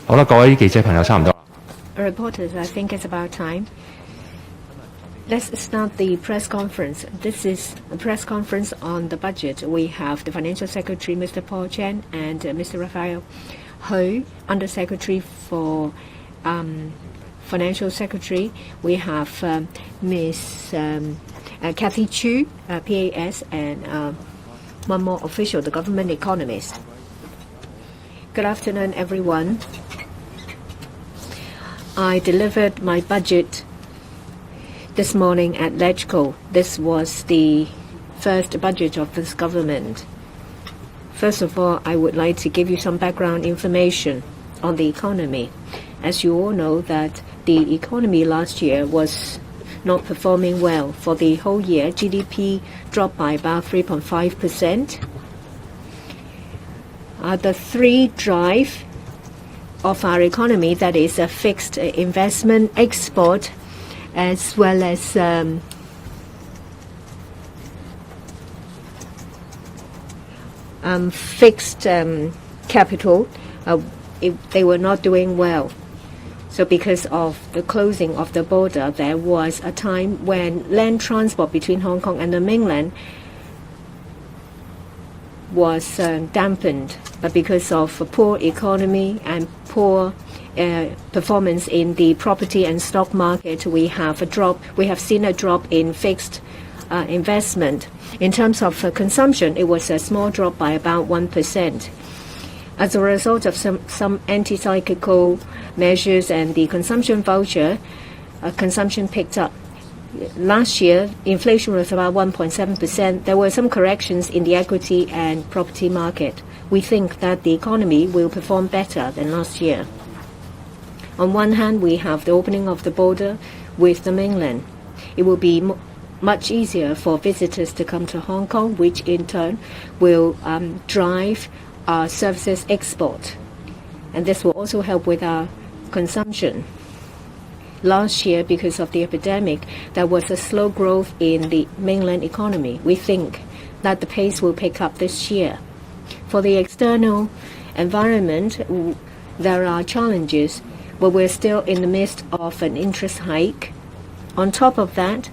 好啦，各位記者朋友，差唔多。Reporters, I think it's about time. Let's start the press conference. This is a press conference on the budget. We have the Financial Secretary, Mr. Paul Chen, and Mr. Raphael Hui, Undersecretary for Financial Secretary. We have Ms. Kathy Chu, PAS, and one more official, the government economist. Good afternoon, everyone. I delivered my budget this morning at LegCo. This was the first budget of this government. First of all, I would like to give you some background information on the economy. As you all know that the economy last year was not performing well. For the whole year, GDP dropped by about 3.5%. The three drive of our economy, that is a fixed investment, export, as well as fixed capital, they were not doing well. So because of the closing of the border, there was a time when land transport between Hong Kong and the mainland was dampened. But because of a poor economy and poor performance in the property and stock market, we have seen a drop in fixed investment. In terms of consumption, it was a small drop by about 1%. As a result of some anti-cyclical measures and the consumption voucher, consumption picked up. Last year, inflation was about 1.7%. There were some corrections in the equity and property market. We think that the economy will perform better than last year. On one hand, we have the opening of the border with the mainland. It will be much easier for visitors to come to Hong Kong, which in turn will drive our services export. And this will also help with our consumption. Last year, because of the epidemic, there was a slow growth in the mainland economy. We think that the pace will pick up this year. For the external environment, there are challenges, but we're still in the midst of an interest hike. On top of that,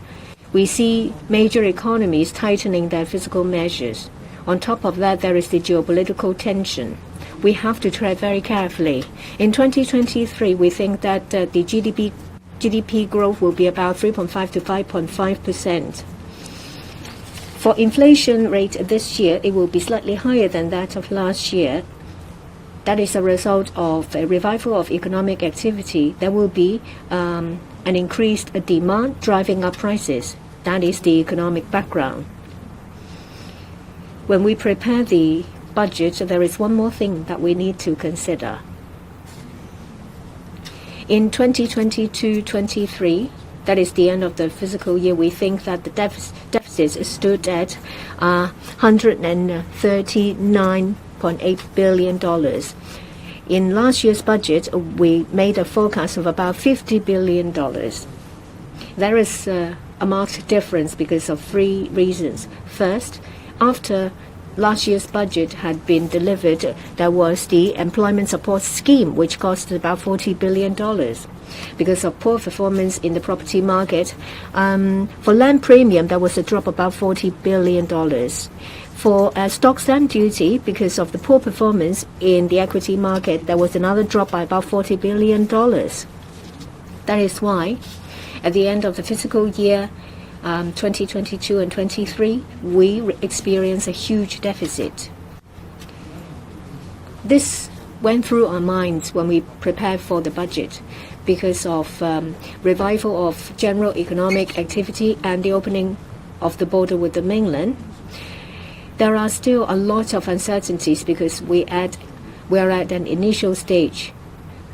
we see major economies tightening their fiscal measures. On top of that, there is the geopolitical tension. We have to tread very carefully. In 2023, we think that the GDP growth will be about 3.5 to 5.5%. For inflation rate this year, it will be slightly higher than that of last year. that is a result of a revival of economic activity. There will be an increased demand driving up prices. That is the economic background. When we prepare the budget, there is one more thing that we need to consider. In 2022-23, that is the end of the fiscal year, we think that the deficit stood at $139.8 billion. In last year's budget, we made a forecast of about $50 billion. There is a marked difference because of three reasons. First, after last year's budget had been delivered, there was the employment support scheme, which cost about $40 billion. Because of poor performance in the property market, for land premium, there was a drop about $40 billion. For stock stamp duty, because of the poor performance in the equity market, there was another drop by about $40 billion. That is why, at the end of the fiscal year 2022 and 23, we experienced a huge deficit. This went through our minds when we prepared for the budget because of revival of general economic activity and the opening of the border with the mainland. There are still a lot of uncertainties because we are at an initial stage.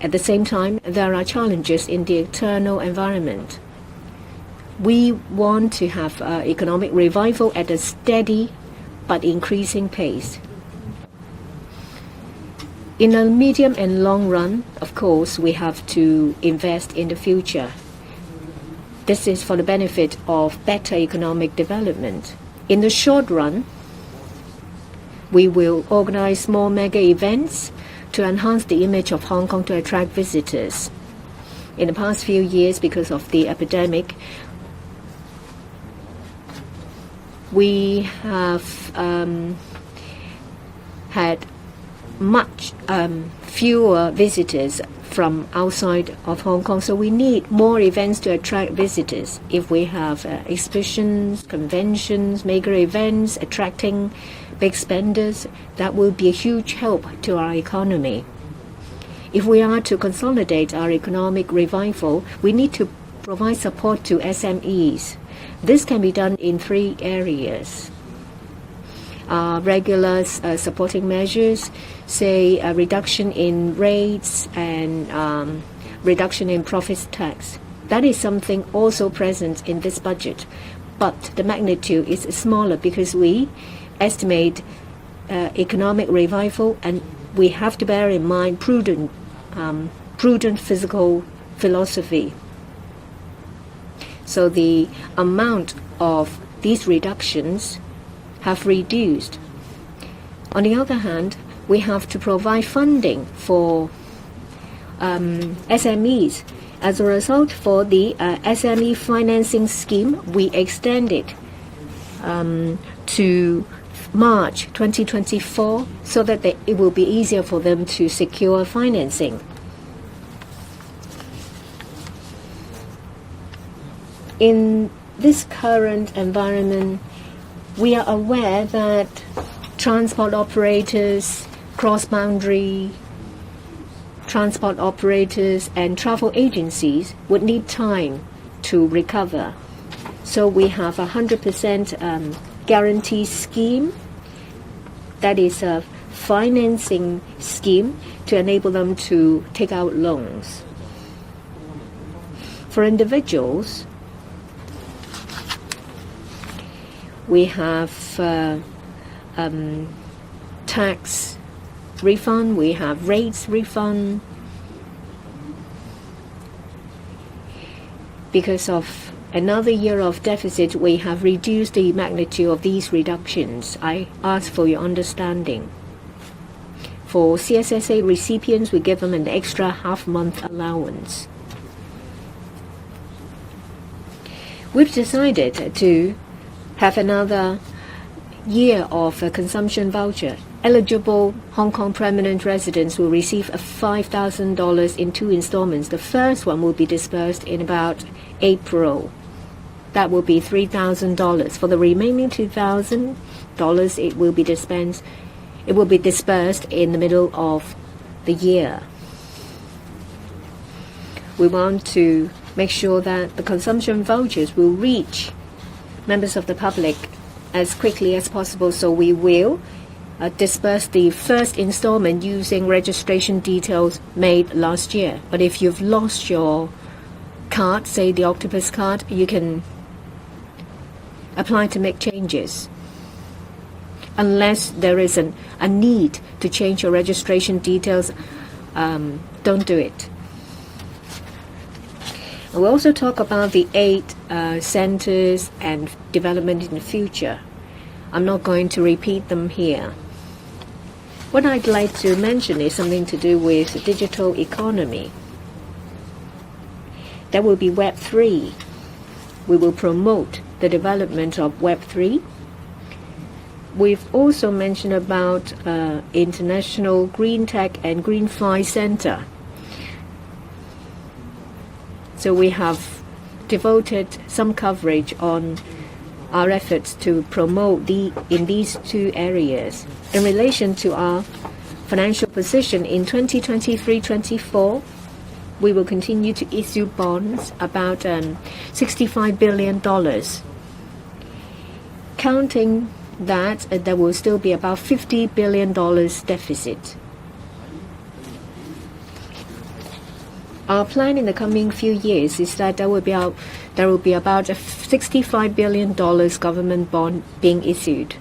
At the same time, there are challenges in the external environment. We want to have economic revival at a steady but increasing pace. In the medium and long run, of course, we have to invest in the future. This is for the benefit of better economic development. In the short run, we will organize more mega events to enhance the image of Hong Kong to attract visitors. In the past few years, because of the epidemic, we have had much fewer visitors from outside of Hong Kong, so we need more events to attract visitors. If we have exhibitions, conventions, mega events attracting big spenders, that will be a huge help to our economy. If we are to consolidate our economic revival, we need to provide support to SMEs. This can be done in three areas. Regular supporting measures, say a reduction in rates and reduction in profits tax. That is something also present in this budget, but the magnitude is smaller because we estimate economic revival, and we have to bear in mind prudent fiscal philosophy. So the amount of these reductions have reduced. On the other hand, we have to provide funding for SMEs. As a result, for the SME financing scheme, we extended to March 2024 so that it will be easier for them to secure financing. In this current environment, we are aware that transport operators, cross-boundary transport operators and travel agencies would need time to recover. So we have a 100% guarantee scheme. That is a financing scheme to enable them to take out loans. For individuals, we have tax refund, we have rates refund. Because of another year of deficit, we have reduced the magnitude of these reductions. I ask for your understanding. For CSSA recipients, we give them an extra half-month allowance. We've decided to have another year of a consumption voucher. Eligible Hong Kong permanent residents will receive $5,000 in 2 installments. The first one will be disbursed in about April. That will be $3,000. For the remaining $2,000, it will be disbursed in the middle of the year. We want to make sure that the consumption vouchers will reach members of the public as quickly as possible, so we will disperse the first installment using registration details made last year. But if you've lost your card, say the Octopus card, you can apply to make changes. Unless there is a need to change your registration details, don't do it. We'll also talk about the 8 centers and development in the future. I'm not going to repeat them here. What I'd like to mention is something to do with digital economy. There will be Web3. We will promote the development of Web3. We've also mentioned about International Green Tech and Green Fi Center. So we have devoted some coverage on our efforts to promote in these 2 areas. In relation to our financial position in 2023-24, we will continue to issue bonds about $65 billion. Counting that, there will still be about $50 billion deficit. Our plan in the coming few years is that there will be about a $65 billion government bond being issued.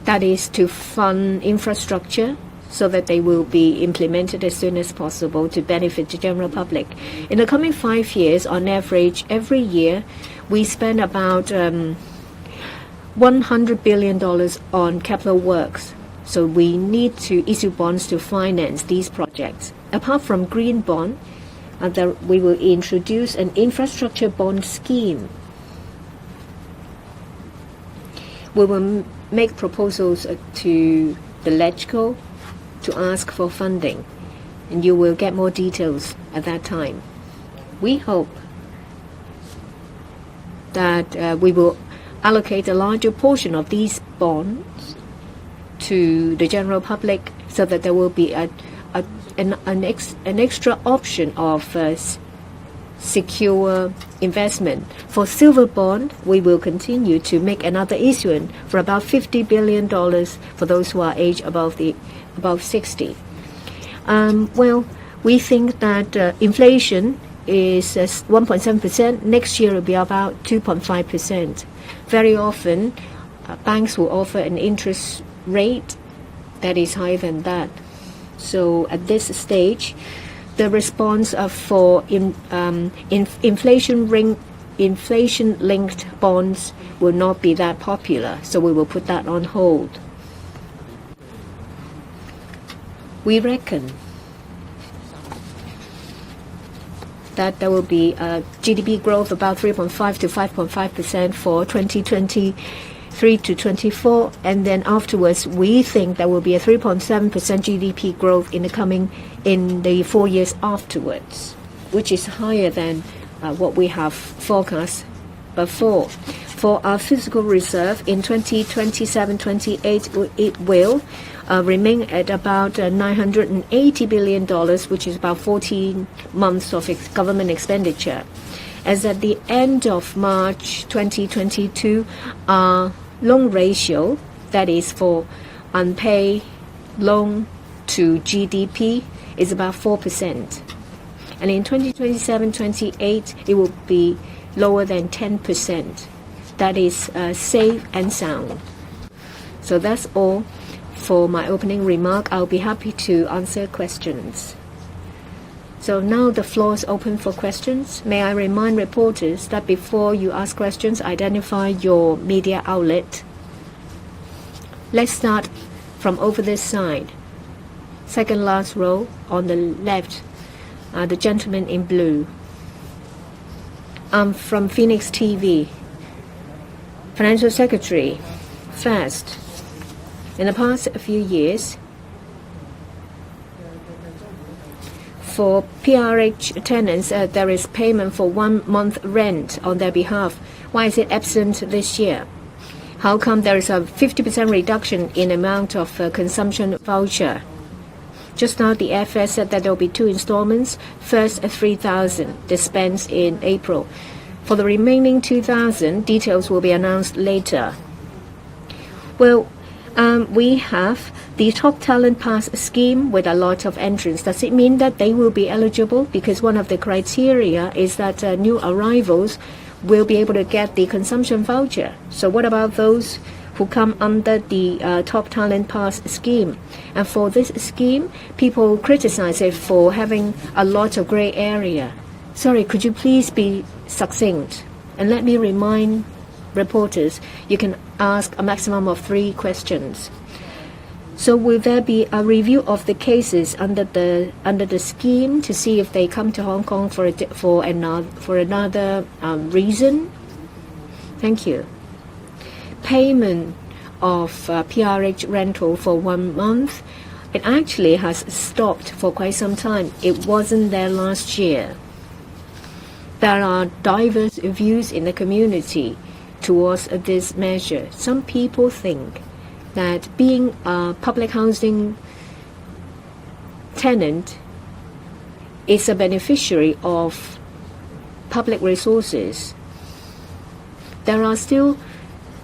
That is to fund infrastructure so that they will be implemented as soon as possible to benefit the general public. In the coming 5 years, on average, every year, we spend about $100 billion on capital works. So we need to issue bonds to finance these projects. Apart from green bond, we will introduce an infrastructure bond scheme. We will make proposals to the LegCo to ask for funding, and you will get more details at that time. We hope that we will allocate a larger portion of these bonds to the general public so that there will be an extra option of secure investment. For silver bond, we will continue to make another issuance for about $50 billion for those who are aged above 60. We think that inflation is 1.7%. Next year it will be about 2.5%. Very often, banks will offer an interest rate that is higher than that. So at this stage, the response for inflation-linked bonds will not be that popular. So we will put that on hold. We reckon that there will be a GDP growth about 3.5 to 5.5% for 2023 to 24, and then afterwards we think there will be a 3.7% GDP growth in the 4 years afterwards, which is higher than what we have forecast before. For our physical reserve in 2027-28, it will remain at about $980 billion, which is about 14 months of government expenditure. As at the end of March 2022, our loan ratio, that is for unpaid loan to GDP, is about 4%. And in 2027-28, it will be lower than 10%. That is safe and sound. So that's all for my opening remark. I'll be happy to answer questions. So now the floor is open for questions. May I remind reporters that before you ask questions, identify your media outlet. Let's start from over this side. Second last row on the left, the gentleman in blue. I'm from Phoenix TV. Financial Secretary, first, in the past few years, for PRH tenants, there is payment for 1 month rent on their behalf. Why is it absent this year? How come there is a 50% reduction in amount of consumption voucher? Just now, the FS said that there will be 2 installments. First, 3,000 dispensed in April. For the remaining 2,000, details will be announced later. Well, we have the Top Talent Pass scheme with a lot of entrants. Does it mean that they will be eligible? Because one of the criteria is that new arrivals will be able to get the consumption voucher. So what about those who come under the Top Talent Pass scheme? And for this scheme, people criticize it for having a lot of gray area. Sorry, could you please be succinct? And let me remind reporters, you can ask a maximum of 3 questions. So will there be a review of the cases under the scheme to see if they come to Hong Kong for another reason? Thank you. Payment of PRH rental for 1 month, it actually has stopped for quite some time. It wasn't there last year. There are diverse views in the community towards this measure. Some people think that being a public housing tenant is a beneficiary of public resources. There are still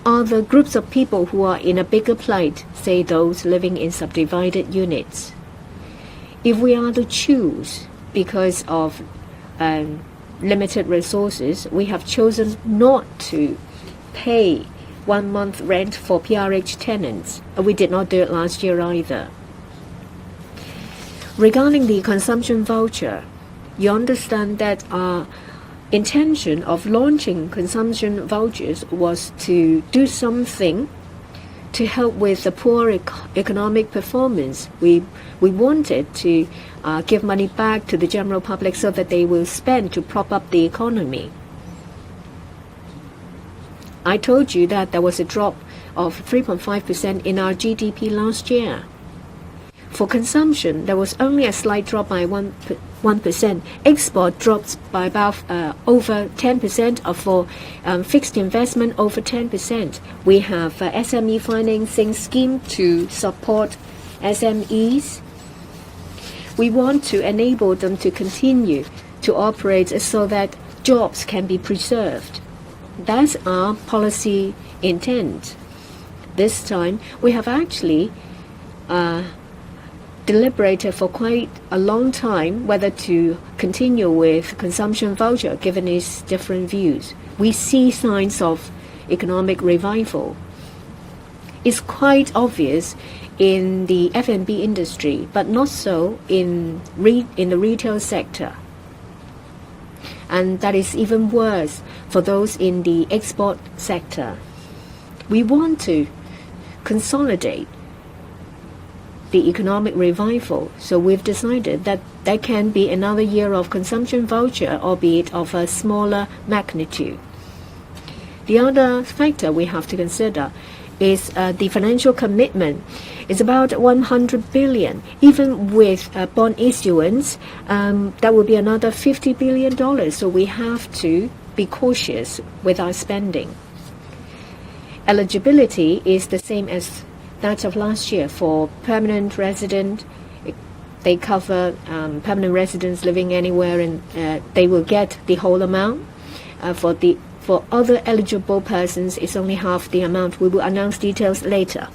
other groups of people who are in a bigger plight, say those living in subdivided units. If we are to choose because of limited resources, we have chosen not to pay 1 month rent for PRH tenants. We did not do it last year either. Regarding the consumption voucher, you understand that our intention of launching consumption vouchers was to do something to help with the poor economic performance. We wanted to give money back to the general public so that they will spend to prop up the economy. I told you that there was a drop of 3.5% in our GDP last year. For consumption, there was only a slight drop by 1%. Export drops by about over 10%, or for fixed investment over 10%. We have SME financing scheme to support SMEs. We want to enable them to continue to operate so that jobs can be preserved. That's our policy intent. This time, we have actually deliberated for quite a long time whether to continue with consumption voucher given its different views. We see signs of economic revival. It's quite obvious in the F&B industry, but not so in the retail sector. And that is even worse for those in the export sector. We want to consolidate the economic revival, so we've decided that there can be another year of consumption voucher, albeit of a smaller magnitude. The other factor we have to consider is the financial commitment. It's about 100 billion. Even with bond issuance, that will be another $50 billion. So we have to be cautious with our spending. Eligibility is the same as that of last year for permanent resident. They cover permanent residents living anywhere, and they will get the whole amount. For other eligible persons, it's only half the amount. We will announce details later.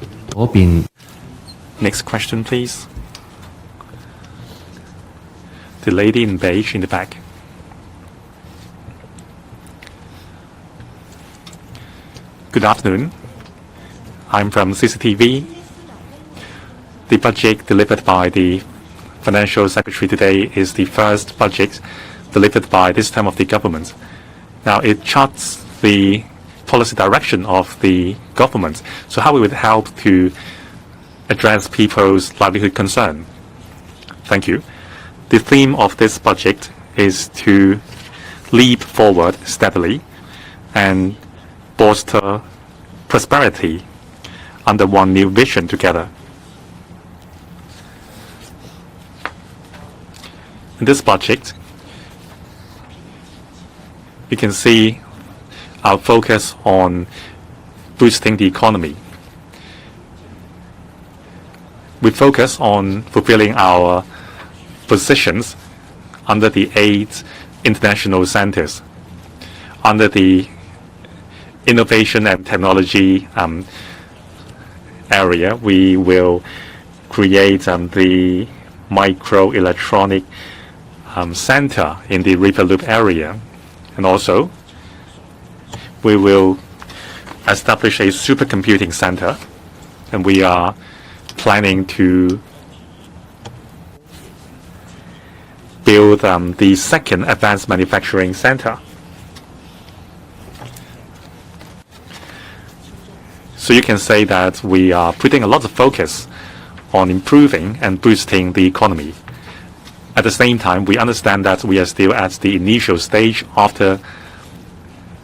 Next question, please. The lady in beige in the back. Good afternoon. I'm from CCTV. The budget delivered by the Financial Secretary today is the first budget delivered by this term of the government. Now, it charts the policy direction of the government, so how it would help to address people's livelihood concern. Thank you. The theme of this budget is to leap forward steadily and bolster prosperity under one new vision together. In this budget, you can see our focus on boosting the economy. We focus on fulfilling our positions under the 8 international centers, under the innovation and technology area. We will create the microelectronic center in the River Loop area, and also we will establish a supercomputing center, and we are planning to build the second advanced manufacturing center. So you can say that we are putting a lot of focus on improving and boosting the economy. At the same time, we understand that we are still at the initial stage after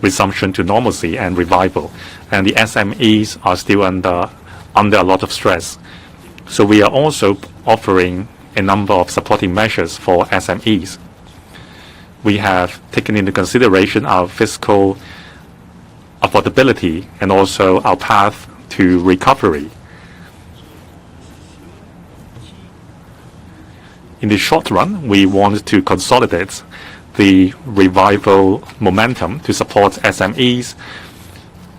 resumption to normalcy and revival, and the SMEs are still under a lot of stress. So we are also offering a number of supporting measures for SMEs. We have taken into consideration our fiscal affordability and also our path to recovery. In the short run, we want to consolidate the revival momentum to support SMEs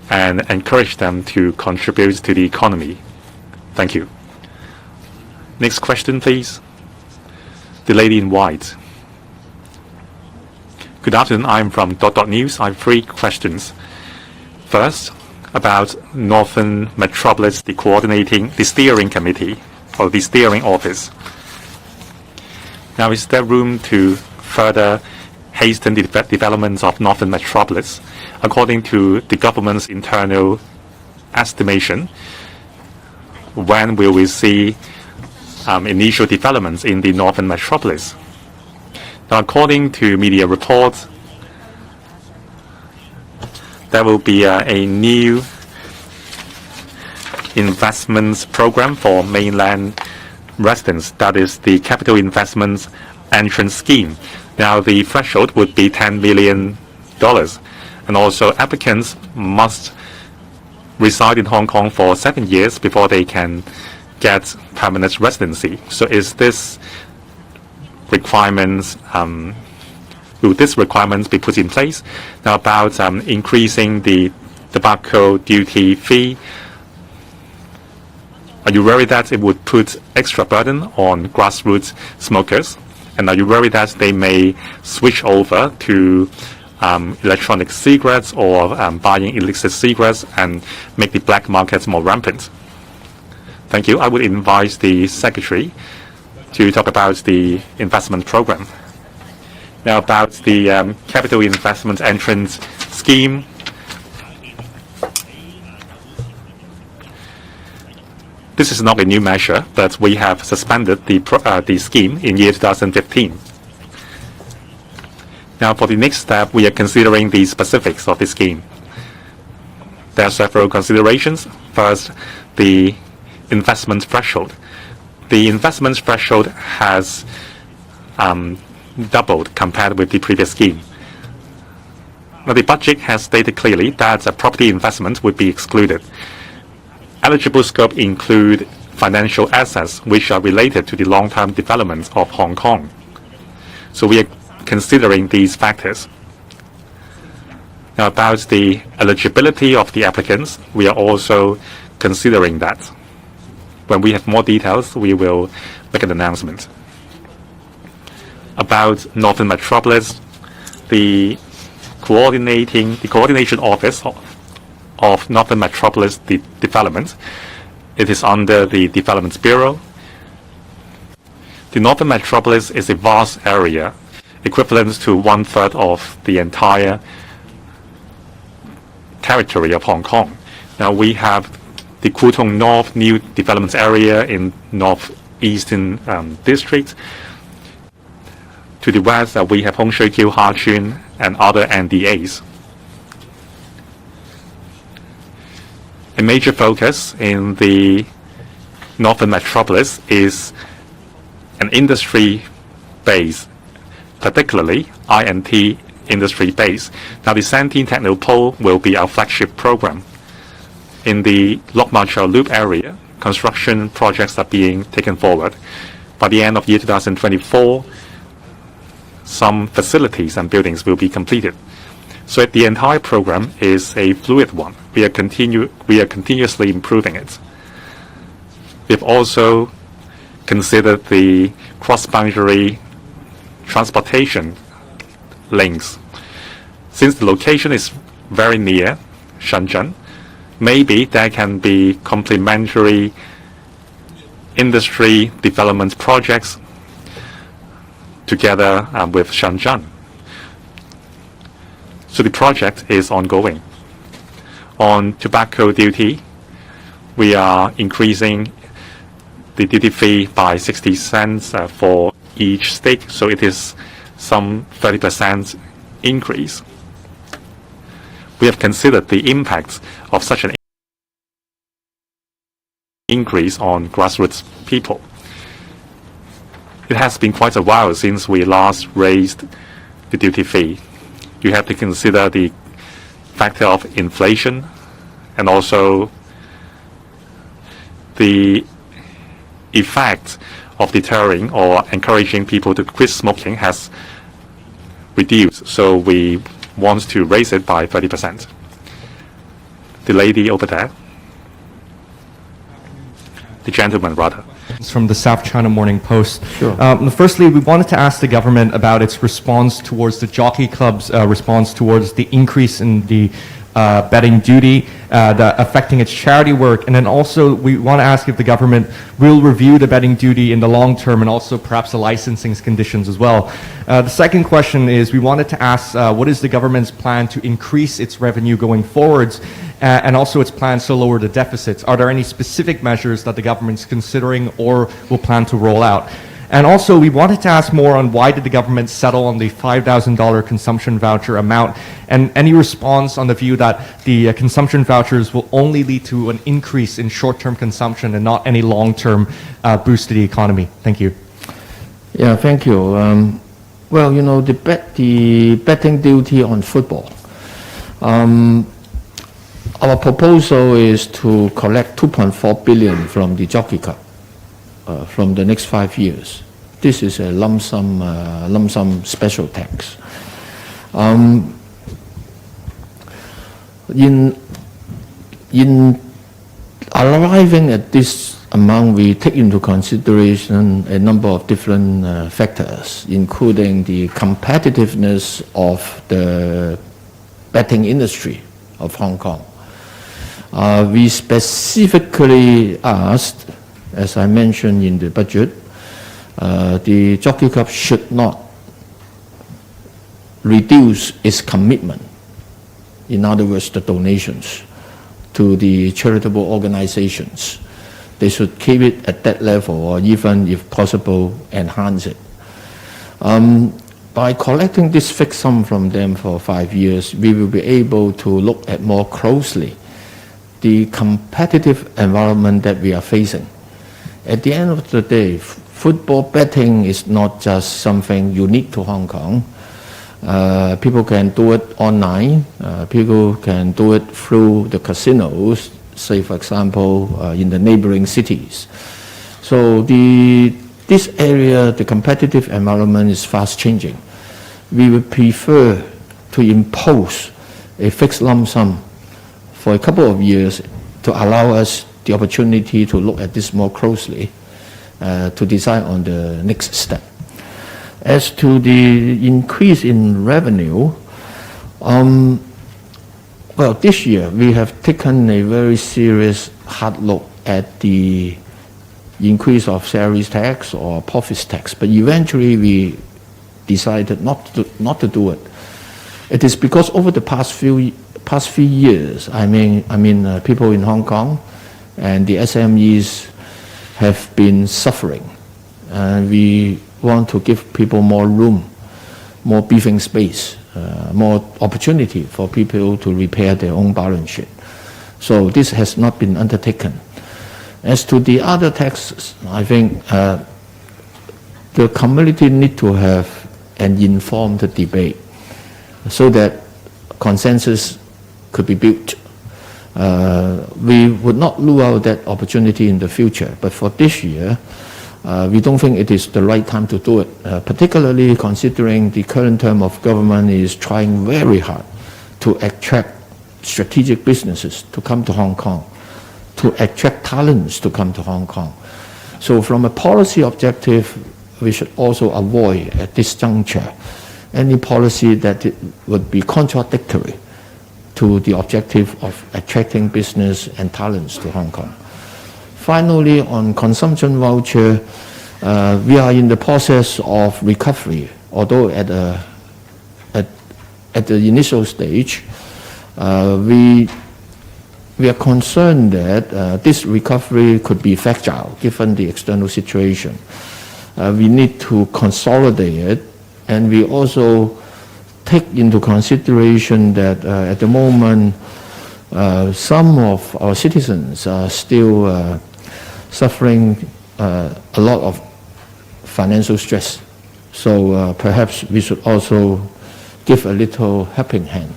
and encourage them to contribute to the economy. Thank you. Next question, please. The lady in white. Good afternoon. I'm from News. I have 3 questions. First, about Northern Metropolis, the steering committee or the steering office. Now, is there room to further hasten the developments of Northern Metropolis? According to the government's internal estimation, when will we see initial developments in the Northern Metropolis? Now, according to media reports, there will be a new investments program for mainland residents. That is the Capital Investments Entrance Scheme. Now, the threshold would be $10 million. And also, applicants must reside in Hong Kong for 7 years before they can get permanent residency. So is this requirements, will these requirements be put in place? Now, about increasing the tobacco duty fee, are you worried that it would put extra burden on grassroots smokers? And are you worried that they may switch over to electronic cigarettes or buying illicit cigarettes and make the black markets more rampant? Thank you. I would invite the Secretary to talk about the investment program. Now, about the Capital Investment Entrance Scheme. This is not a new measure, but we have suspended the scheme in year 2015. Now, for the next step, we are considering the specifics of the scheme. There are several considerations. First, the investment threshold. The investment threshold has doubled compared with the previous scheme. Now, the budget has stated clearly that property investment would be excluded. Eligible scope include financial assets which are related to the long-term development of Hong Kong. So we are considering these factors. Now, about the eligibility of the applicants, we are also considering that. When we have more details, we will make an announcement. About Northern Metropolis, the coordination office of Northern Metropolis Development, it is under the Development Bureau. The Northern Metropolis is a vast area, equivalent to 1/3 of the entire territory of Hong Kong. Now, we have the Kwu Tung North New Development Area in Northeastern District. To the west, we have Hong Shui Kiu, Ha Tsuen, and other NDAs. A major focus in the Northern Metropolis is an industry base, particularly I&T industry base. Now, the Santine Technopole will be our flagship program. in the Lok Ma Chau Loop area, construction projects are being taken forward. By the end of year 2024, some facilities and buildings will be completed. So the entire program is a fluid one. We are continuously improving it. We've also considered the cross-boundary transportation links. Since the location is very near Shenzhen, maybe there can be complementary industry development projects together with Shenzhen. So the project is ongoing. On tobacco duty, we are increasing the duty fee by 60 cents for each stick, so it is some 30% increase. We have considered the impact of such an increase on grassroots people. It has been quite a while since we last raised the duty fee. You have to consider the factor of inflation and also the effect of deterring or encouraging people to quit smoking has reduced. So we want to raise it by 30%. The lady over there. The gentleman, rather. From the South China Morning Post. Sure. Firstly, we wanted to ask the government about its response towards the jockey club's response towards the increase in the betting duty affecting its charity work. And then also we want to ask if the government will review the betting duty in the long term and also perhaps the licensing conditions as well. The second question is we wanted to ask what is the government's plan to increase its revenue going forwards and also its plans to lower the deficits. Are there any specific measures that the government's considering or will plan to roll out? And also, we wanted to ask more on why did the government settle on the $5,000 consumption voucher amount, and any response on the view that the consumption vouchers will only lead to an increase in short-term consumption and not any long-term boost to the economy. Thank you. Yeah, thank you. Well, you know, the betting duty on football. Our proposal is to collect 2.4 billion from the Jockey Club from the next 5 years. This is a lump sum special tax. In arriving at this amount, we take into consideration a number of different factors, including the competitiveness of the betting industry of Hong Kong. We specifically asked, as I mentioned in the budget, the Jockey Club should not reduce its commitment, in other words, the donations to the charitable organizations. They should keep it at that level or even, if possible, enhance it. By collecting this fixed sum from them for 5 years, we will be able to look at more closely the competitive environment that we are facing. At the end of the day, football betting is not just something unique to Hong Kong. People can do it online. People can do it through the casinos, say, for example, in the neighboring cities. So this area, the competitive environment is fast changing. We would prefer to impose a fixed lump sum for a couple of years to allow us the opportunity to look at this more closely, to decide on the next step. As to the increase in revenue, well, this year we have taken a very serious hard look at the increase of salaries tax or profits tax, but eventually we decided not to do it. It is because over the past few years, I mean, people in Hong Kong and the SMEs have been suffering, and we want to give people more room, more breathing space, more opportunity for people to repair their own balance sheet. So this has not been undertaken. As to the other taxes, I think the community need to have an informed debate so that consensus could be built. We would not rule out that opportunity in the future, but for this year, we don't think it is the right time to do it, particularly considering the current term of government is trying very hard to attract strategic businesses to come to Hong Kong, to attract talents to come to Hong Kong. So from a policy objective, we should also avoid at this juncture any policy that it would be contradictory to the objective of attracting business and talents to Hong Kong. Finally, on consumption voucher, we are in the process of recovery, although at the initial stage, we are concerned that this recovery could be fragile given the external situation. We need to consolidate it, and we also take into consideration that at the moment, some of our citizens are still suffering a lot of financial stress. So perhaps we should also give a little helping hand.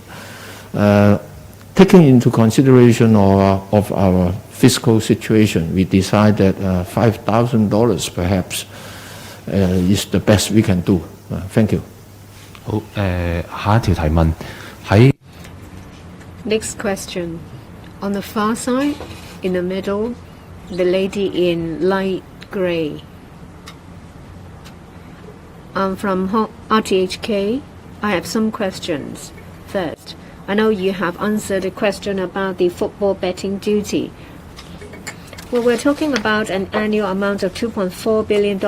Taking into consideration of our fiscal situation, we decide that $5,000 perhaps is the best we can do. Thank you. 好，下一條提問喺 Next question. On the far side, in the middle, the lady in light grey. I'm from RTHK. I have some questions. First, I know you have answered a question about the football betting duty. Well, we're talking about an annual amount of $2.4 billion.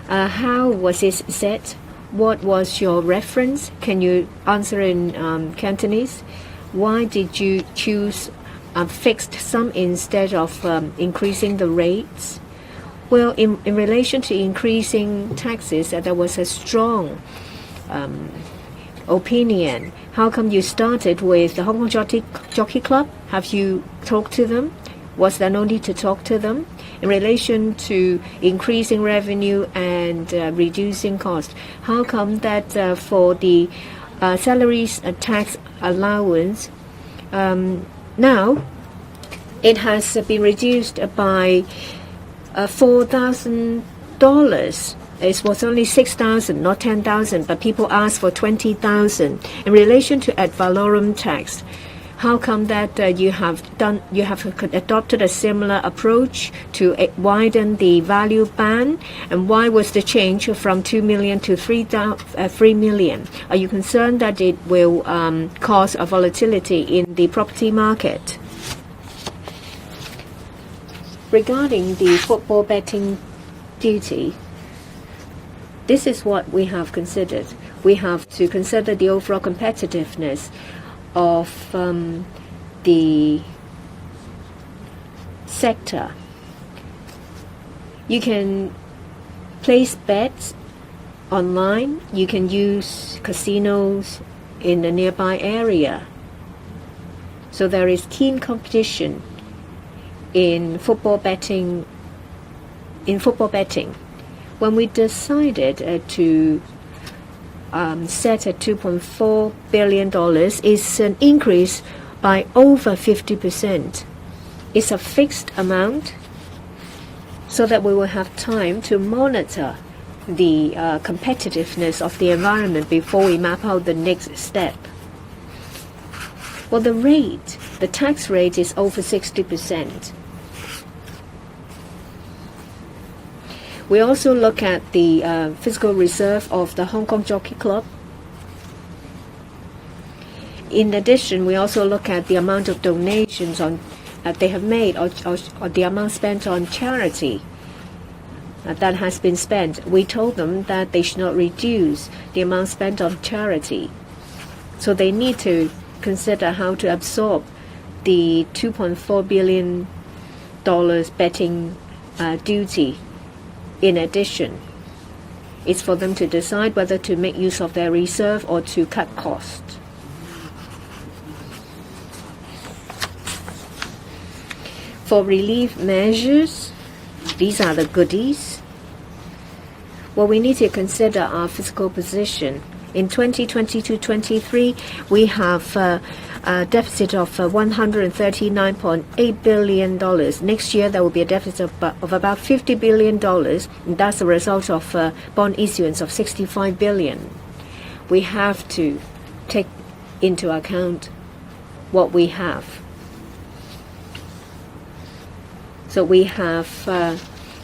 How was it set? What was your reference? Can you answer in Cantonese? Why did you choose a fixed sum instead of increasing the rates? Well, in relation to increasing taxes, there was a strong opinion. How come you started with the Hong Kong Jockey Club? Have you talked to them? Was there no need to talk to them? In relation to increasing revenue and reducing cost, how come that for the salaries tax allowance, now it has been reduced by $4,000. It was only 6,000, not 10,000, but people asked for 20,000. In relation to ad valorem tax, how come that you have adopted a similar approach to widen the value band? And why was the change from 2 million to 3 million? Are you concerned that it will cause a volatility in the property market? Regarding the football betting duty, this is what we have considered. We have to consider the overall competitiveness of the sector. You can place bets online. You can use casinos in the nearby area. So there is keen competition in football betting. When we decided to set at $2.4 billion, is an increase by over 50%. It's a fixed amount so that we will have time to monitor the competitiveness of the environment before we map out the next step. Well, the tax rate is over 60%. We also look at the fiscal reserve of the Hong Kong Jockey Club. In addition, we also look at the amount of donations they have made or the amount spent on charity that has been spent. We told them that they should not reduce the amount spent on charity. So they need to consider how to absorb the $2.4 billion betting duty. In addition, it's for them to decide whether to make use of their reserve or to cut costs. For relief measures, these are the goodies. Well, we need to consider our fiscal position. In 2022-23, we have a deficit of $139.8 billion. Next year, there will be a deficit of about $50 billion. And that's a result of bond issuance of $65 billion. We have to take into account what we have. So we have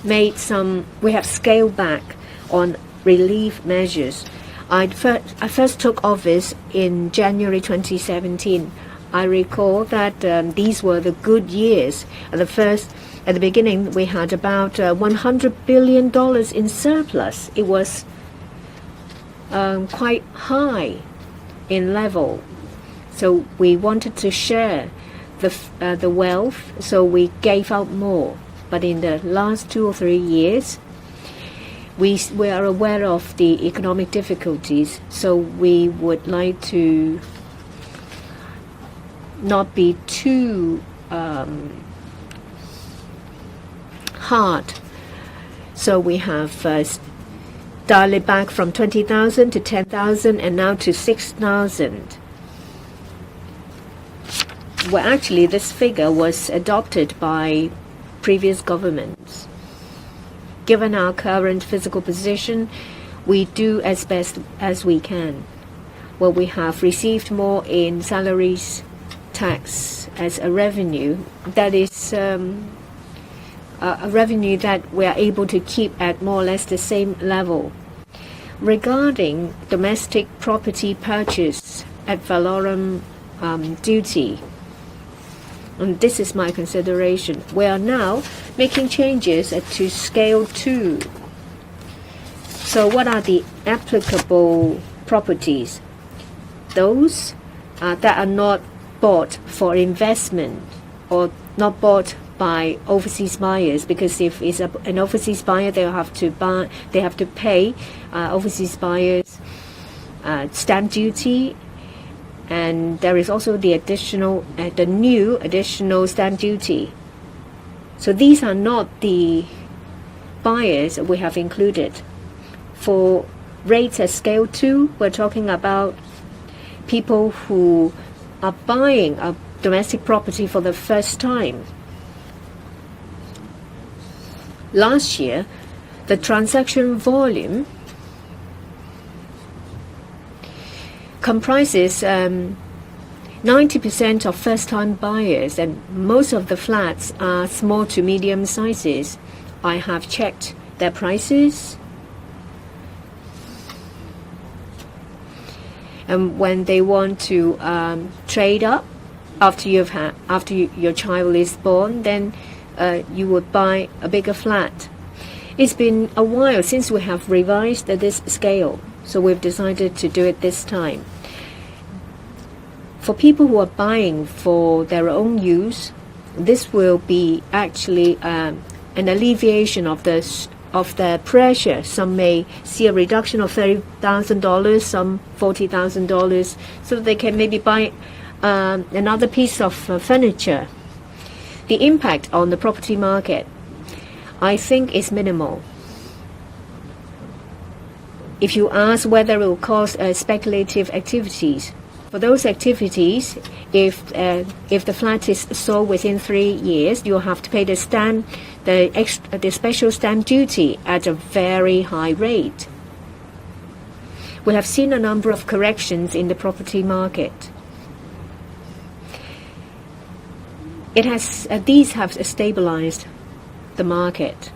we have scaled back on relief measures. I first took office in January 2017. I recall that these were the good years. At the beginning, we had about $100 billion in surplus. It was quite high in level. So we wanted to share the wealth, so we gave out more. But in the last 2 or 3 years, we are aware of the economic difficulties, so we would like to not be too hard. So we have dialed it back from 20,000 to 10,000 and now to 6,000. Well, actually, this figure was adopted by previous governments. Given our current physical position, we do as best as we can. Well, we have received more in salaries tax as a revenue. That is a revenue that we are able to keep at more or less the same level. Regarding domestic property purchase ad valorem duty, and this is my consideration. We are now making changes to Scale 2. So what are the applicable properties? Those that are not bought for investment or not bought by overseas buyers, because if it's an overseas buyer, they have to pay overseas buyers stamp duty. And there is also the new additional stamp duty. So these are not the buyers we have included. For rates at Scale 2, we're talking about people who are buying a domestic property for the first time. Last year, the transaction volume comprises 90% of first-time buyers, and most of the flats are small to medium sizes. I have checked their prices, and when they want to trade up after your child is born, then you would buy a bigger flat. It's been a while since we have revised this scale, so we've decided to do it this time. For people who are buying for their own use, this will be actually an alleviation of the pressure. Some may see a reduction of $30,000, some $40,000, so they can maybe buy another piece of furniture. The impact on the property market, I think, is minimal. If you ask whether it will cause speculative activities, for those activities, if the flat is sold within 3 years, you have to pay the special stamp duty at a very high rate. We have seen a number of corrections in the property market. These have stabilized the market.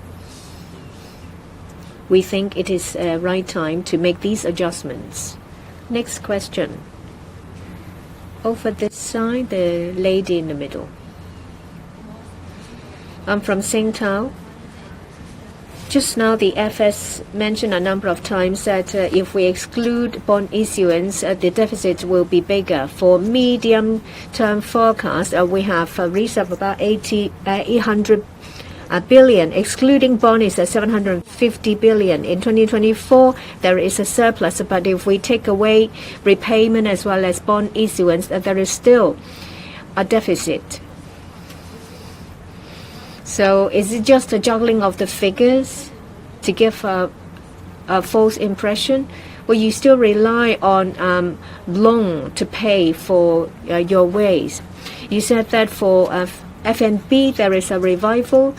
We think it is the right time to make these adjustments. Next question. Over this side, the lady in the middle. I'm from Singtao. Just now, the FS mentioned a number of times that if we exclude bond issuance, the deficit will be bigger. For medium-term forecast, we have a reserve of about 800 billion, excluding bond is 750 billion. In 2024, there is a surplus, but if we take away repayment as well as bond issuance, there is still a deficit. So is it just a juggling of the figures to give a false impression? Well, you still rely on loan to pay for your ways. You said that for F&B there is a revival,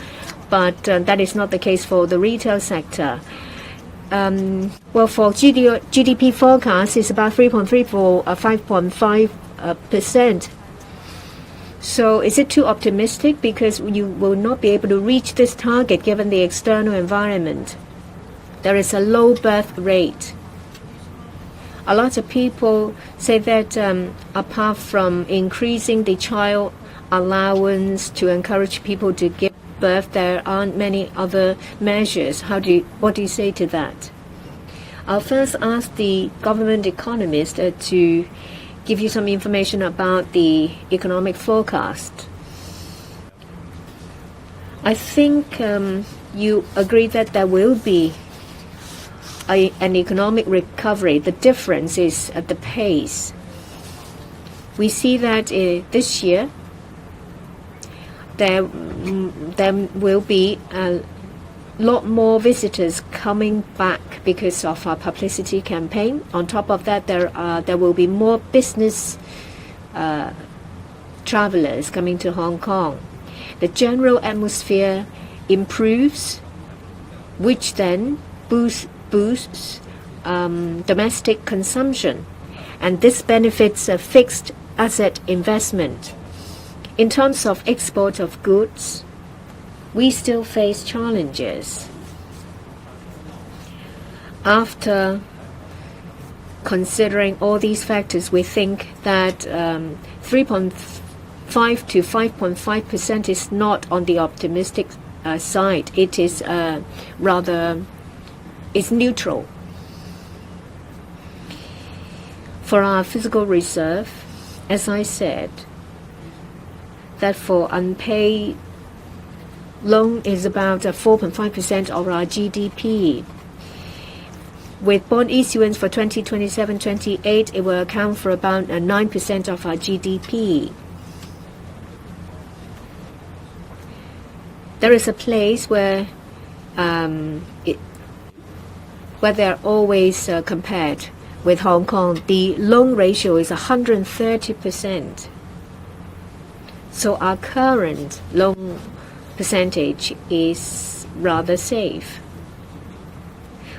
but that is not the case for the retail sector. Well, for GDP forecast is about 3.3 for 5.5%. So is it too optimistic? Because you will not be able to reach this target given the external environment. There is a low birth rate. A lot of people say that apart from increasing the child allowance to encourage people to give birth, there aren't many other measures. What do you say to that? I'll first ask the government economist to give you some information about the economic forecast. I think you agree that there will be an economic recovery. The difference is at the pace. We see that this year there will be a lot more visitors coming back because of our publicity campaign. On top of that, there will be more business travelers coming to Hong Kong. The general atmosphere improves, which then boosts domestic consumption, and this benefits a fixed asset investment. In terms of export of goods, we still face challenges. After considering all these factors, we think that 3.5 to 5.5% is not on the optimistic side. It is it's neutral. For our physical reserve, as I said, that for unpaid loan is about 4.5% of our GDP. With bond issuance for 2027-28, it will account for about 9% of our GDP. There is a place where they're always compared with Hong Kong. The loan ratio is 130%. So our current loan percentage is rather safe.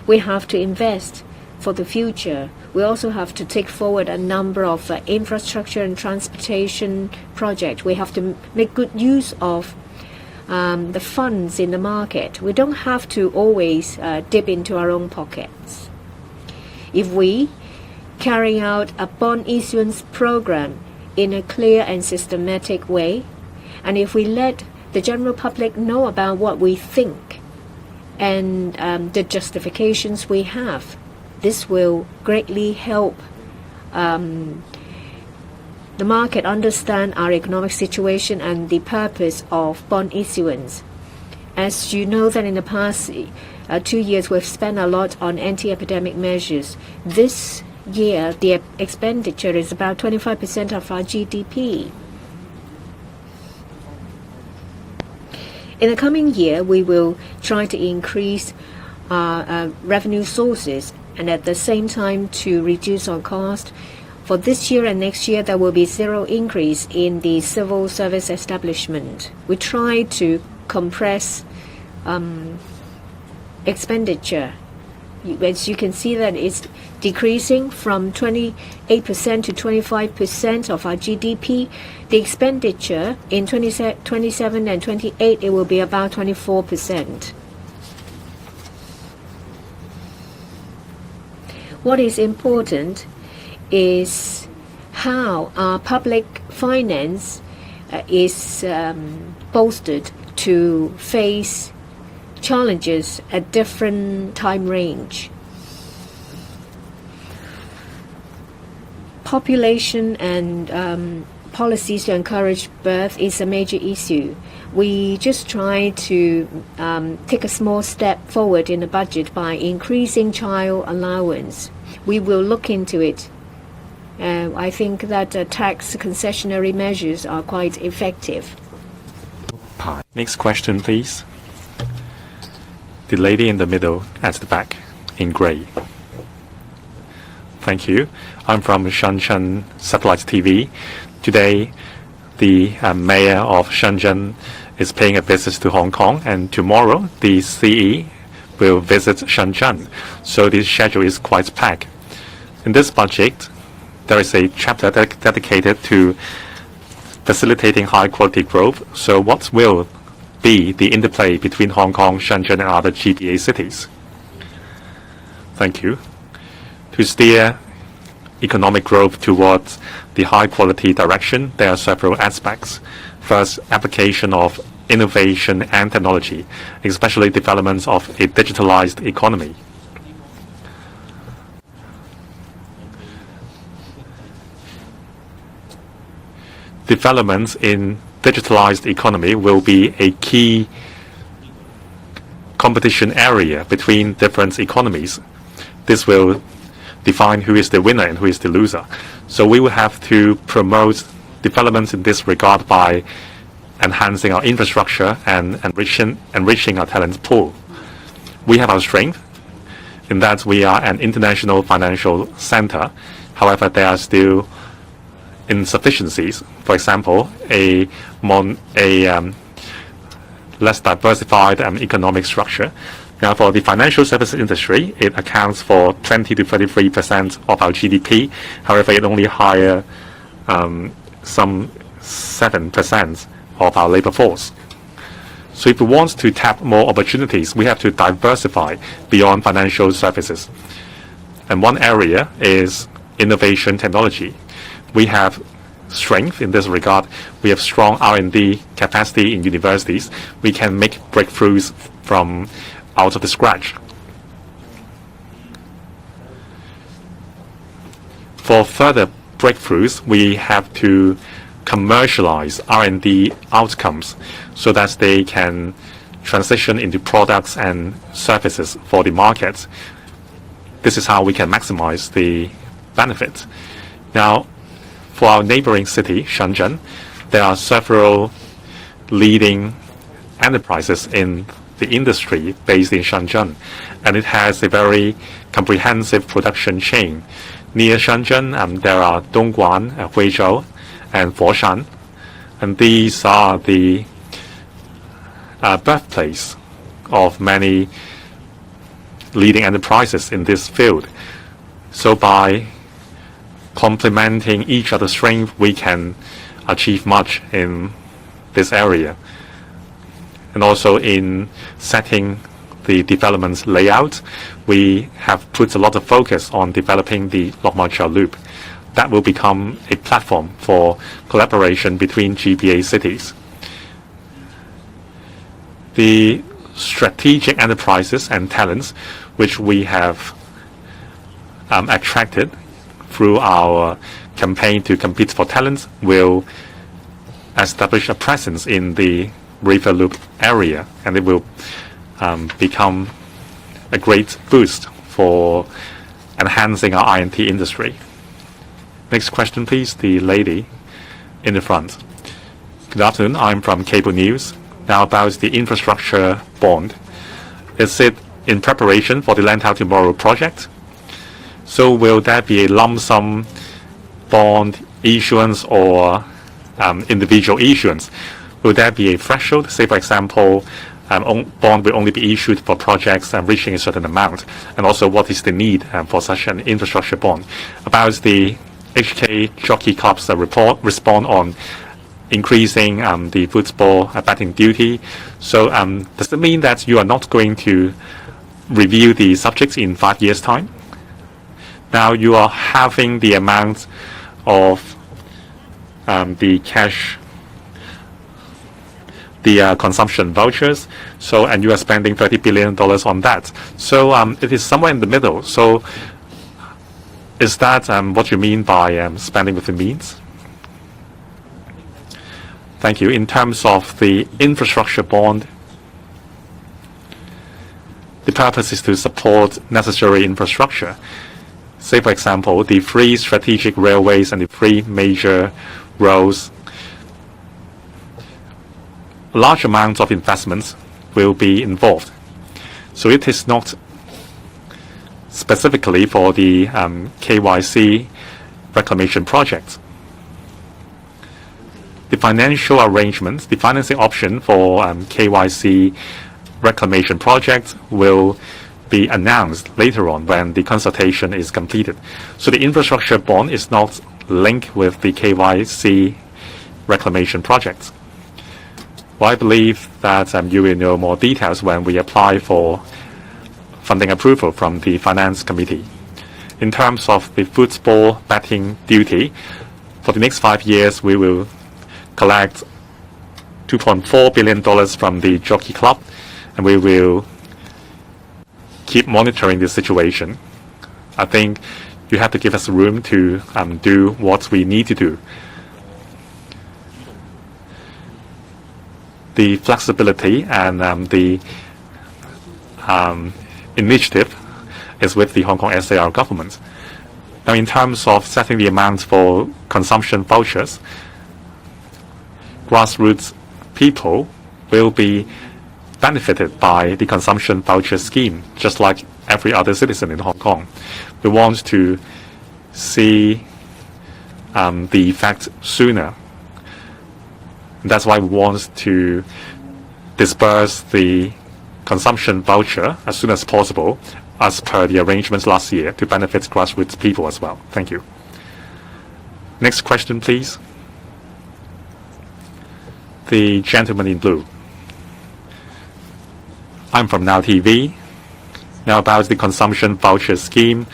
We have to invest for the future. We also have to take forward a number of infrastructure and transportation projects. We have to make good use of the funds in the market. We don't have to always dip into our own pockets. If we carry out a bond issuance program in a clear and systematic way, and if we let the general public know about what we think and the justifications we have, this will greatly help the market understand our economic situation and the purpose of bond issuance. As you know that in the past 2 years we've spent a lot on anti-epidemic measures. This year the expenditure is about 25% of our GDP. In the coming year, we will try to increase our revenue sources and at the same time to reduce our cost. For this year and next year, there will be zero increase in the civil service establishment. We try to compress expenditure. As you can see that it's decreasing from 28% to 25% of our GDP. The expenditure in 27 and 28, it will be about 24%. What is important is how our public finance is bolstered to face challenges at different time range. Population and policies to encourage birth is a major issue. We just try to take a small step forward in the budget by increasing child allowance. We will look into it. I think that tax concessionary measures are quite effective. Next question, please. The lady in the middle at the back in grey. Thank you. I'm from Shenzhen Satellite TV. Today, the mayor of Shenzhen is paying a visit to Hong Kong, and tomorrow the CE will visit Shenzhen. So the schedule is quite packed. In this budget, there is a chapter dedicated to facilitating high-quality growth. So what will be the interplay between Hong Kong, Shenzhen, and other GBA cities? Thank you. To steer economic growth towards the high-quality direction, there are several aspects. First, application of innovation and technology, especially developments of a digitalized economy. Developments in digitalized economy will be a key competition area between different economies. This will define who is the winner and who is the loser. So we will have to promote developments in this regard by enhancing our infrastructure and enriching our talent pool. We have our strength in that we are an international financial center. However, there are still insufficiencies. For example, a less diversified economic structure. Now, for the financial services industry, it accounts for 20 to 33% of our GDP. However, it only hires some 7% of our labor force. So if we want to tap more opportunities, we have to diversify beyond financial services. And one area is innovation technology. We have strength in this regard. We have strong R&D capacity in universities. We can make breakthroughs from out of the scratch. For further breakthroughs, we have to commercialize R&D outcomes so that they can transition into products and services for the market. This is how we can maximize the benefit. Now, for our neighboring city, Shenzhen, there are several leading enterprises in the industry based in Shenzhen, and it has a very comprehensive production chain. Near Shenzhen, there are Dongguan, Huizhou, and Foshan, and these are the birthplace of many leading enterprises in this field. So by complementing each other's strength, we can achieve much in this area. And also in setting the development layout, we have put a lot of focus on developing the Lok Ma Chau Loop. That will become a platform for collaboration between GBA cities. The strategic enterprises and talents which we have attracted through our campaign to compete for talents will establish a presence in the River Loop area, and it will become a great boost for enhancing our I&T industry. Next question, please. The lady in the front. Good afternoon. I'm from Cable News. Now about the infrastructure bond. Is it in preparation for the Lantau Tomorrow project? So will there be a lump sum bond issuance or individual issuance? Will there be a threshold? Say, for example, bond will only be issued for projects reaching a certain amount. And also, what is the need for such an infrastructure bond? About the HK Jockey Club's respond on increasing the football betting duty. So does it mean that you are not going to review the subjects in 5 years' time? Now you are having the amount of the cash, the consumption vouchers, so, and you are spending $30 billion on that. So it is somewhere in the middle. So is that what you mean by spending within means? Thank you. In terms of the infrastructure bond, the purpose is to support necessary infrastructure. Say, for example, the 3 strategic railways and the 3 major roads. Large amounts of investments will be involved. So it is not specifically for the KYC reclamation project. The financial arrangements, the financing option for KYC reclamation project will be announced later on when the consultation is completed. So the infrastructure bond is not linked with the KYC reclamation project. Well, I believe that you will know more details when we apply for funding approval from the Finance Committee. In terms of the football betting duty, for the next 5 years, we will collect $2.4 billion from the Jockey Club, and we will keep monitoring the situation. I think you have to give us room to do what we need to do. The flexibility and the initiative is with the Hong Kong SAR government. Now, in terms of setting the amount for consumption vouchers, grassroots people will be benefited by the consumption voucher scheme, just like every other citizen in Hong Kong. We want to see the effect sooner. That's why we want to disperse the consumption voucher as soon as possible, as per the arrangements last year, to benefit grassroots people as well. Thank you. Next question, please. The gentleman in blue. I'm from Now TV. Now, about the consumption voucher scheme,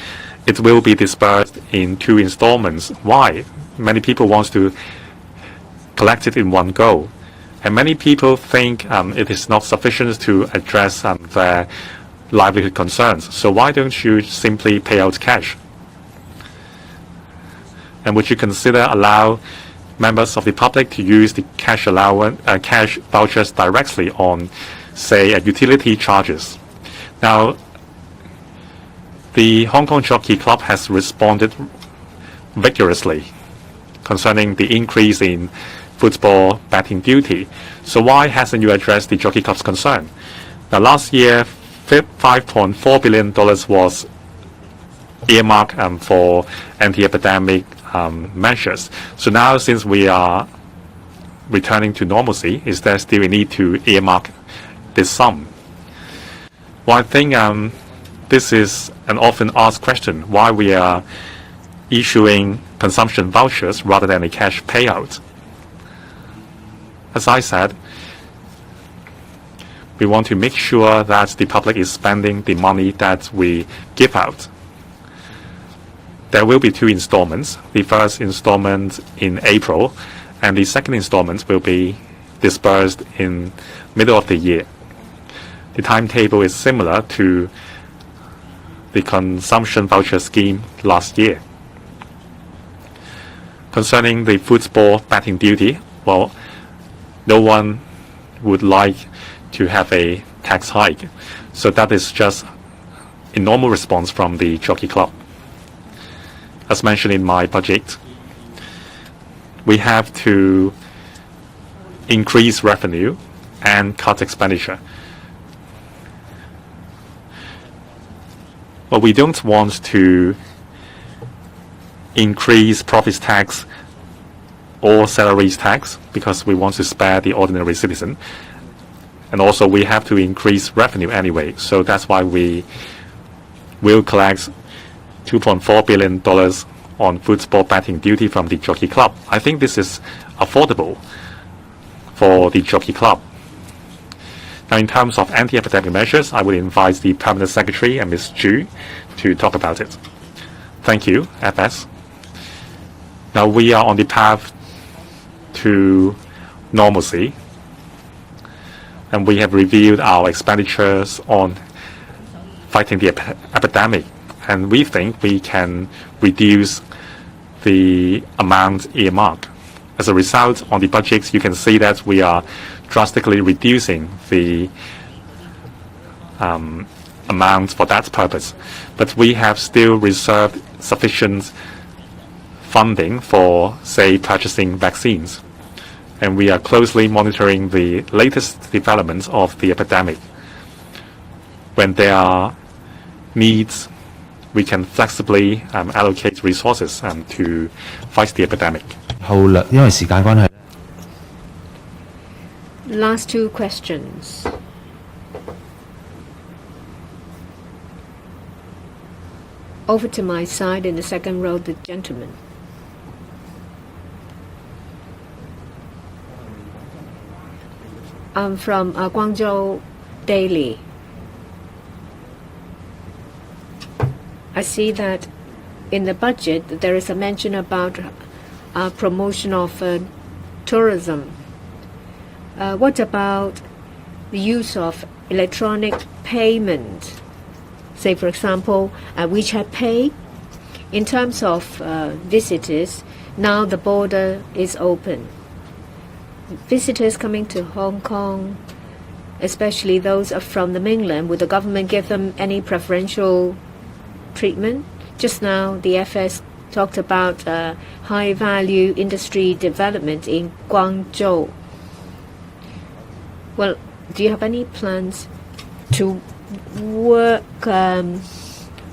it will be dispersed in 2 installments. Why? Many people want to collect it in one go. And many people think it is not sufficient to address their livelihood concerns. So why don't you simply pay out cash? And would you consider allow members of the public to use the cash allowance, cash vouchers directly on, say, utility charges? Now, the Hong Kong Jockey Club has responded vigorously concerning the increase in football betting duty. So why hasn't you addressed the Jockey Club's concern? Now, last year, $5.4 billion was earmarked for anti-epidemic measures. So now, since we are returning to normalcy, is there still a need to earmark this sum? Well, I think this is an often asked question, why we are issuing consumption vouchers rather than a cash payout. As I said, we want to make sure that the public is spending the money that we give out. There will be 2 installments. The first installment in April, and the second installment will be dispersed in middle of the year. The timetable is similar to the consumption voucher scheme last year. Concerning the football betting duty, well, no one would like to have a tax hike. So that is just a normal response from the Jockey Club. As mentioned in my budget, we have to increase revenue and cut expenditure. Well, we don't want to increase profits tax or salaries tax because we want to spare the ordinary citizen. And also we have to increase revenue anyway. So that's why we will collect $2.4 billion on football betting duty from the Jockey Club. I think this is affordable for the Jockey Club. Now, in terms of anti-epidemic measures, I would invite the Permanent Secretary and Ms. Chu to talk about it. Thank you, FS. Now, we are on the path to normalcy, and we have reviewed our expenditures on fighting the epidemic, and we think we can reduce the amount earmarked. As a result, on the budgets, you can see that we are drastically reducing the amount for that purpose. But we have still reserved sufficient funding for, say, purchasing vaccines. And we are closely monitoring the latest developments of the epidemic. When there are needs we can flexibly allocate resources to fight the epidemic. 後兩因為時間關係。Last two questions. Over to my side in the second row, the gentleman. I'm from Guangzhou Daily. I see that in the budget there is a mention about promotion of tourism. What about the use of electronic payment? Say, for example, WeChat Pay. In terms of visitors, now the border is open. Visitors coming to Hong Kong, especially those from the mainland, would the government give them any preferential treatment? Just now, the FS talked about high-value industry development in Guangzhou. Well, do you have any plans to work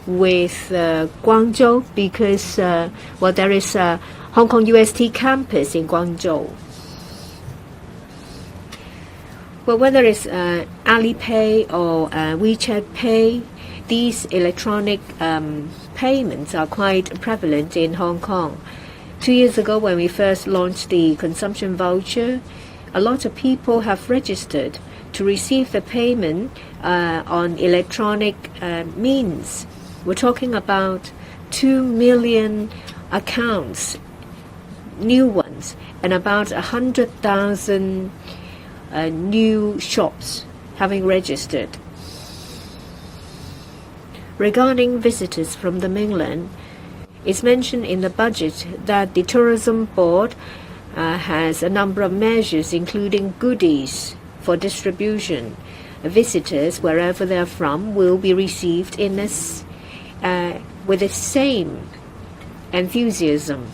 with Guangzhou? Because, well, there is a Hong Kong UST campus in Guangzhou. Well, whether it's Alipay or WeChat Pay, these electronic payments are quite prevalent in Hong Kong. 2 years ago, when we first launched the consumption voucher, a lot of people have registered to receive the payment on electronic means. We're talking about 2 million accounts, new ones, and about 100,000 new shops having registered. Regarding visitors from the mainland, it's mentioned in the budget that the Tourism Board has a number of measures, including goodies for distribution. Visitors, wherever they're from, will be received in this with the same enthusiasm.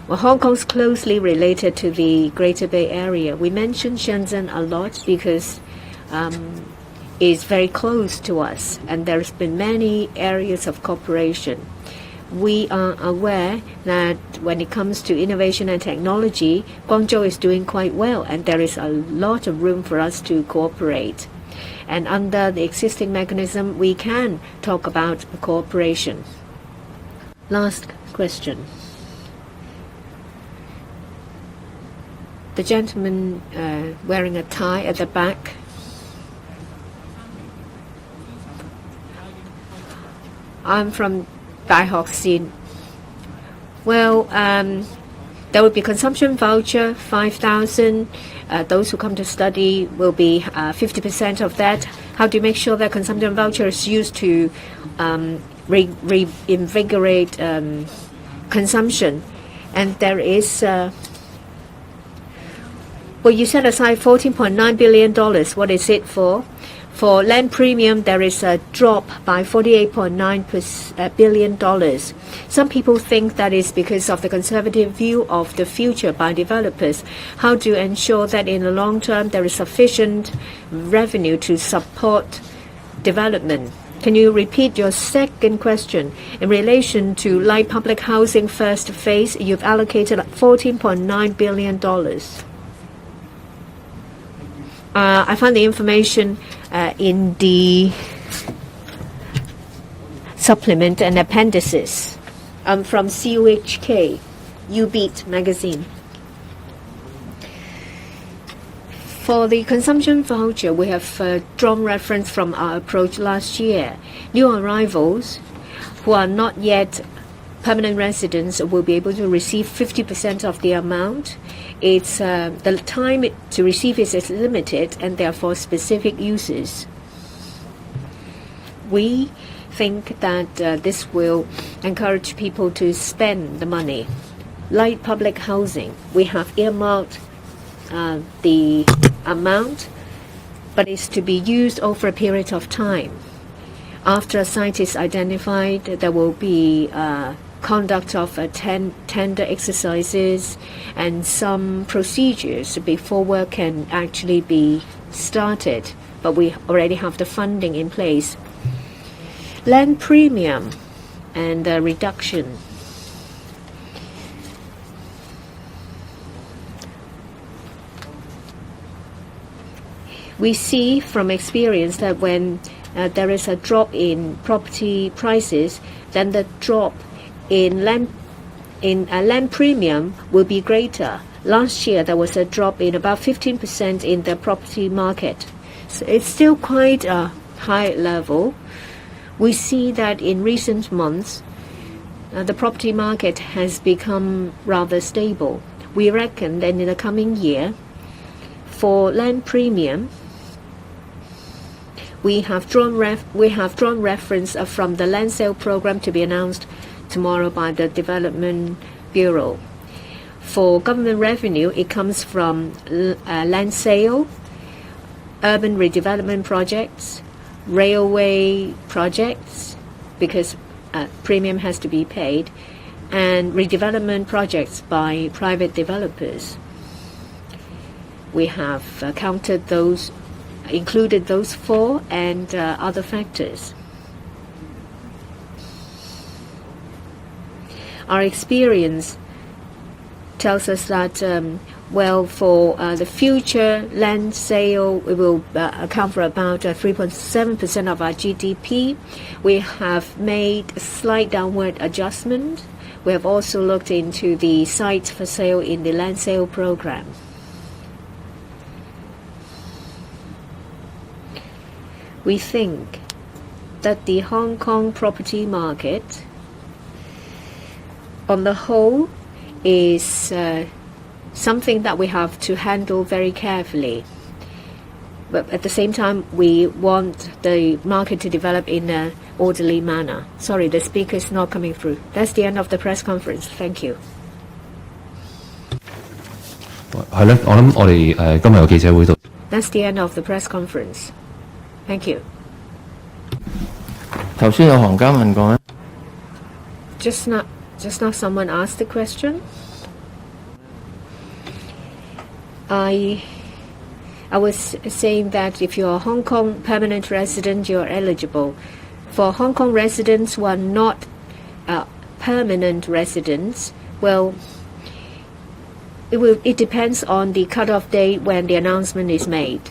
Well, Hong Kong's closely related to the Greater Bay Area. We mention Shenzhen a lot because it's very close to us, and there's been many areas of cooperation. We are aware that when it comes to innovation and technology, Guangzhou is doing quite well, and there is a lot of room for us to cooperate. And under the existing mechanism, we can talk about cooperation. Last question. The gentleman wearing a tie at the back. I'm from Dai Hock Sin. Well, there will be consumption voucher, 5,000. Those who come to study will be 50% of that. How do you make sure that consumption voucher is used to reinvigorate consumption? And there is, well, you set aside $14.9 billion. What is it for? For land premium, there is a drop by $48.9 billion. Some people think that is because of the conservative view of the future by developers. How to ensure that in the long term there is sufficient revenue to support development? Can you repeat your second question? In relation to light public housing first phase, you've allocated $14.9 billion. I found the information in the supplement and appendices. I'm from TMHK, U-Beat magazine. For the consumption voucher, we have drawn reference from our approach last year. New arrivals who are not yet permanent residents will be able to receive 50% of the amount. It's the time to receive is limited, and therefore specific uses. We think that this will encourage people to spend the money. Like public housing, we have earmarked the amount, but it's to be used over a period of time. After a site is identified, there will be conduct of tender exercises and some procedures before work can actually be started, but we already have the funding in place. Land premium, and reduction. We see from experience that when there is a drop in property prices, then the drop in land premium will be greater. Last year there was a drop in about 15% in the property market. So it's still quite a high level. We see that in recent months the property market has become rather stable. We reckon that in the coming year, for land premium, we have drawn reference from the land sale program to be announced tomorrow by the Development Bureau. For government revenue, it comes from land sale, urban redevelopment projects, railway projects, because premium has to be paid, and redevelopment projects by private developers. We have included those four and other factors. Our experience tells us that for the future land sale, it will account for about 3.7% of our GDP. We have made a slight downward adjustment. We have also looked into the sites for sale in the land sale program. We think that the Hong Kong property market on the whole is something that we have to handle very carefully. But at the same time, we want the market to develop in an orderly manner. Sorry, the speaker is not coming through. That's the end of the press conference. Thank you. 係咧，我諗我哋今日嘅記者會度。That's the end of the press conference. Thank you. 頭先有行家問過咧。Just now someone asked the question. I was saying that if you're a Hong Kong permanent resident, you're eligible. For Hong Kong residents who are not permanent residents, well, it depends on the cut-off date when the announcement is made.